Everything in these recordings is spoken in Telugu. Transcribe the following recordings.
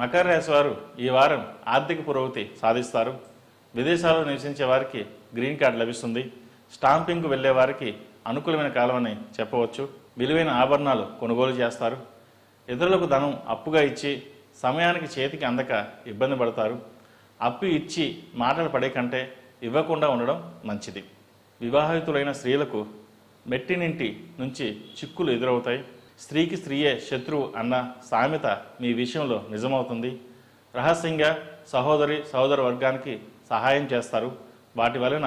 మకర రాశి వారు ఈ వారం ఆర్థిక పురోగతి సాధిస్తారు. విదేశాల్లో నివసించే వారికి గ్రీన్ కార్డు లభిస్తుంది. స్టాంపింగ్కు వెళ్లే వారికి అనుకూలమైన కాలం అని చెప్పవచ్చు. విలువైన ఆభరణాలు కొనుగోలు చేస్తారు. ఇతరులకు ధనం అప్పుగా ఇచ్చి సమయానికి చేతికి అందక ఇబ్బంది పడతారు. అప్పు ఇచ్చి మాటలు పడే కంటే ఇవ్వకుండా ఉండడం మంచిది. వివాహితులైన స్త్రీలకు మెట్టినింటి నుంచి చిక్కులు ఎదురవుతాయి. స్త్రీకి స్త్రీయే శత్రువు అన్న సామెత మీ విషయంలో నిజమవుతుంది. రహస్యంగా సహోదర వర్గానికి సహాయం చేస్తారు. వాటి వలన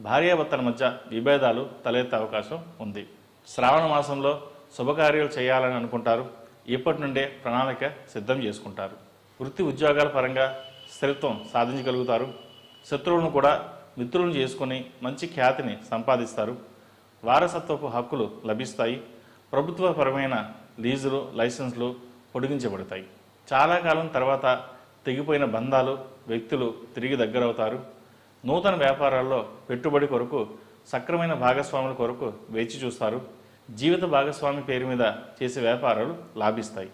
భార్యాభర్తల మధ్య విభేదాలు తలెత్తే అవకాశం ఉంది. శ్రావణ మాసంలో శుభకార్యాలు చేయాలని అనుకుంటారు. ఇప్పటి నుండే ప్రణాళిక సిద్ధం చేసుకుంటారు. వృత్తి ఉద్యోగాల పరంగా స్థిరత్వం సాధించగలుగుతారు. శత్రువులను కూడా మిత్రులను చేసుకుని మంచి ఖ్యాతిని సంపాదిస్తారు. వారసత్వపు హక్కులు లభిస్తాయి. ప్రభుత్వపరమైన లీజులు లైసెన్సులు పొడిగించబడతాయి. చాలా కాలం తర్వాత తెగిపోయిన బంధాలు వ్యక్తులు తిరిగి దగ్గరవుతారు. నూతన వ్యాపారాల్లో పెట్టుబడి కొరకు సక్రమైన భాగస్వాముల కొరకు వేచి చూస్తారు. జీవిత భాగస్వామి పేరు మీద చేసే వ్యాపారాలు లాభిస్తాయి.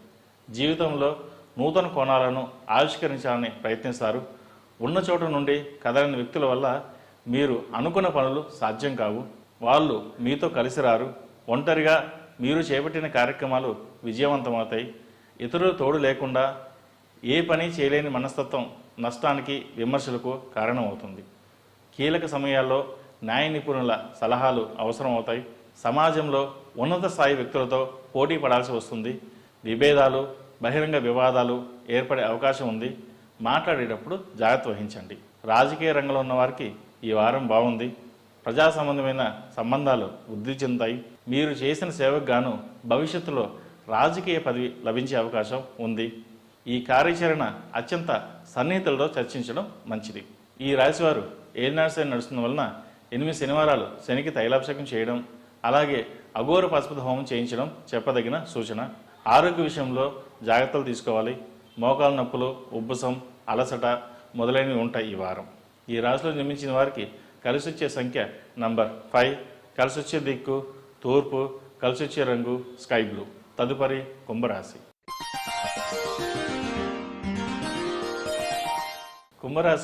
జీవితంలో నూతన కోణాలను ఆవిష్కరించాలని ప్రయత్నిస్తారు. ఉన్న చోట నుండి కదలని వ్యక్తుల వల్ల మీరు అనుకున్న పనులు సాధ్యం కావు. వాళ్ళు మీతో కలిసి రారు. ఒంటరిగా మీరు చేపట్టిన కార్యక్రమాలు విజయవంతమవుతాయి. ఇతరుల తోడు లేకుండా ఏ పని చేయలేని మనస్తత్వం నష్టానికి విమర్శలకు కారణమవుతుంది. కీలక సమయాల్లో న్యాయ నిపుణుల సలహాలు అవసరమవుతాయి. సమాజంలో ఉన్నత స్థాయి వ్యక్తులతో పోటీ పడాల్సి వస్తుంది. విభేదాలు బహిరంగ వివాదాలు ఏర్పడే అవకాశం ఉంది. మాట్లాడేటప్పుడు జాగ్రత్త వహించండి. రాజకీయ రంగంలో ఉన్న వారికి ఈ వారం బాగుంది. ప్రజా సంబంధమైన సంబంధాలు వృద్ధి చెందుతాయి. మీరు చేసిన సేవకు గాను భవిష్యత్తులో రాజకీయ పదవి లభించే అవకాశం ఉంది. ఈ కార్యాచరణ అత్యంత సన్నిహితులతో చర్చించడం మంచిది. ఈ రాశివారు ఏలినాటి శని నడుస్తున్న వలన 8 శనివారాలు శనికి తైలాభిషేకం చేయడం, అలాగే అఘోర పశుపతి హోమం చేయించడం చెప్పదగిన సూచన. ఆరోగ్య విషయంలో జాగ్రత్తలు తీసుకోవాలి. మోకాలు నొప్పులు, ఉబ్బసం, అలసట మొదలైనవి ఉంటాయి ఈ వారం. ఈ రాశిలో జన్మించిన వారికి కలిసి వచ్చే సంఖ్య నంబర్ 5, కలిసి వచ్చే దిక్కు తూర్పు, కలిసి వచ్చే రంగు స్కై బ్లూ. తదుపరి కుంభరాశి. కుంభరాశి